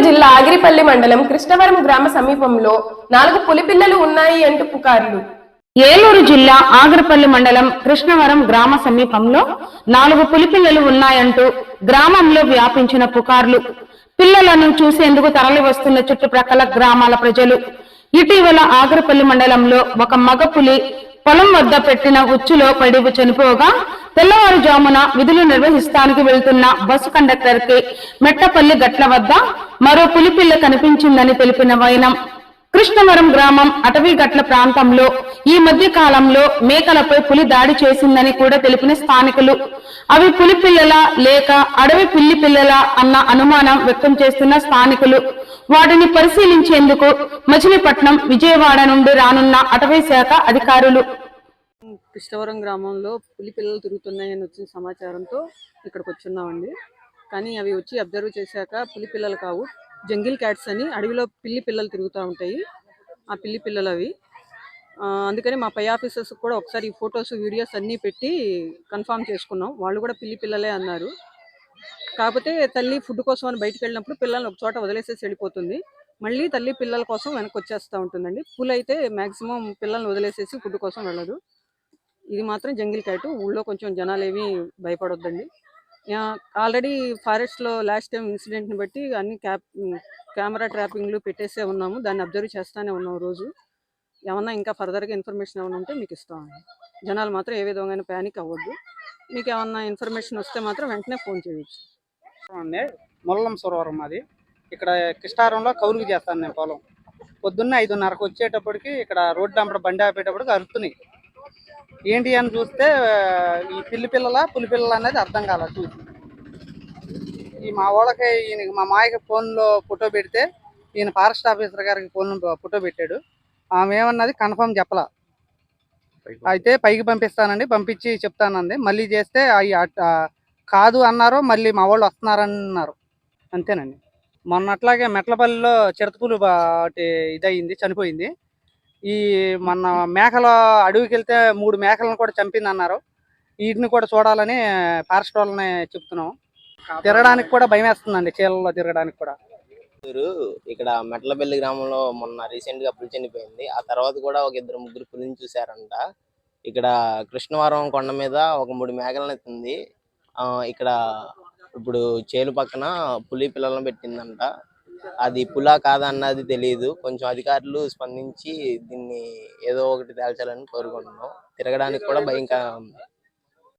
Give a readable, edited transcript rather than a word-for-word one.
జిల్లా ఆగిరిపల్లి మండలం కృష్ణవరం గ్రామ సమీపంలో 4 పులిపిల్లలు ఉన్నాయి అంటూ పుకార్లు. ఏలూరు జిల్లా ఆగిరిపల్లి మండలం కృష్ణవరం గ్రామ సమీపంలో 4 పులిపిల్లలు ఉన్నాయంటూ గ్రామంలో వ్యాపించిన పుకార్లు. పిల్లలను చూసేందుకు తరలి వస్తున్న చుట్టుప్రక్కల గ్రామాల ప్రజలు. ఇటీవల ఆగిరిపల్లి మండలంలో ఒక మగ పులి పొలం వద్ద పెట్టిన ఉచ్చులో పడి చనిపోగా తెల్లవారుజామున విధులు నిర్వహిస్తానికి వెళ్తున్న బస్సు కండక్టర్ కి మెట్టపల్లి గట్ల వద్ద మరో పులిపిల్ల కనిపించిందని తెలిపిన వైనం. కృష్ణవరం గ్రామం అటవీ గట్ల ప్రాంతంలో ఈ మధ్య కాలంలో మేకలపై పులి దాడి చేసిందని కూడా తెలిపిన స్థానికులు. అవి పులిపిల్లల లేక అడవి పిల్లి పిల్లల అన్న అనుమానం వ్యక్తం చేస్తున్న స్థానికులు. వాటిని పరిశీలించేందుకు మచిలీపట్నం, విజయవాడ నుండి రానున్న అటవీ శాఖ అధికారులు. కృష్ణవరం గ్రామంలో పులి పిల్లలు తిరుగుతున్నాయని వచ్చిన సమాచారంతో ఇక్కడికి వచ్చున్నామండి. కానీ అవి వచ్చి అబ్జర్వ్ చేశాక పులి పిల్లలు కావు, జంగిల్ క్యాట్స్ అని అడవిలో పిల్లి పిల్లలు తిరుగుతూ ఉంటాయి. ఆ పిల్లి పిల్లలు అవి. అందుకని మా పై ఆఫీసర్స్ కూడా ఒకసారి ఈ ఫొటోస్, వీడియోస్ అన్నీ పెట్టి కన్ఫామ్ చేసుకున్నాం. వాళ్ళు కూడా పిల్లి పిల్లలే అన్నారు. కాకపోతే తల్లి ఫుడ్ కోసం అని బయటకు వెళ్ళినప్పుడు పిల్లల్ని ఒక చోట వదిలేసేసి వెళ్ళిపోతుంది. మళ్ళీ తల్లి పిల్లల కోసం వెనక్కి వచ్చేస్తూ ఉంటుందండి. పులి అయితే మ్యాక్సిమం పిల్లల్ని వదిలేసేసి ఫుడ్ కోసం వెళ్ళదు. ఇది మాత్రం జంగిల్ క్యాట్. ఊళ్ళో కొంచెం జనాలు ఏమీ భయపడొద్దండి. ఆల్రెడీ ఫారెస్ట్లో లాస్ట్ టైం ఇన్సిడెంట్ని బట్టి అన్ని కెమెరా ట్రాపింగ్లు పెట్టేసే ఉన్నాము. దాన్ని అబ్జర్వ్ చేస్తూనే ఉన్నాం రోజు. ఏమన్నా ఇంకా ఫర్దర్గా ఇన్ఫర్మేషన్ ఏమైనా ఉంటే మీకు ఇస్తామండి. జనాలు మాత్రం ఏ విధంగా ప్యానిక్ అవ్వద్దు. మీకు ఏమన్నా ఇన్ఫర్మేషన్ వస్తే మాత్రం వెంటనే ఫోన్ చేయవచ్చు. మొల్లం సురవరం అది. ఇక్కడ కృష్ణారంలో కౌలుకు చేస్తాను నేను పొలం. పొద్దున్న 5:30కు వచ్చేటప్పటికి ఇక్కడ రోడ్డు అంపడ బండి ఆపేటప్పటికి అరుతున్నాయి. ఏంటి అని చూస్తే ఈ పిల్లి పిల్లల పులి పిల్లల అనేది అర్థం కాల. చూసి ఈ మా వాళ్ళకి ఈయన మా మాయకి ఫోన్లో ఫోటో పెడితే ఈయన ఫారెస్ట్ ఆఫీసర్ గారికి ఫోటో పెట్టాడు. ఆమె ఏమన్నది కన్ఫర్మ్ చెప్పలా. అయితే పైకి పంపిస్తానండి, పంపించి చెప్తానంది. మళ్ళీ చేస్తే అవి కాదు అన్నారు. మళ్ళీ మా వాళ్ళు వస్తున్నారన్నారు. అంతేనండి. మొన్నట్లాగే మెట్లపల్లిలో చిరతపులు ఇదయింది, చనిపోయింది. ఈ మొన్న మేకల అడవికి వెళ్తే 3 మేకలను కూడా చంపింది అన్నారు. వీటిని కూడా చూడాలని ఫారెస్ట్ వాళ్ళని చెప్తున్నాం. తిరగడానికి కూడా భయం వేస్తుందండి, చీలలో తిరగడానికి కూడా. ఇక్కడ మెట్లపల్లి గ్రామంలో మొన్న రీసెంట్ గా పులి చనిపోయింది. ఆ తర్వాత కూడా ఒక 2-3 పులిని చూసారంట. ఇక్కడ కృష్ణవరం కొండ మీద ఒక 3 మేకలను ఎత్తింది. ఇక్కడ ఇప్పుడు చేలు పక్కన పులి పిల్లలను పెట్టిందంట. అది పులా కాదా అన్నది తెలియదు. కొంచెం అధికారులు స్పందించి దీన్ని ఏదో ఒకటి తేల్చాలని కోరుకుంటున్నాం. తిరగడానికి కూడా భయంకరంగా ఉంది.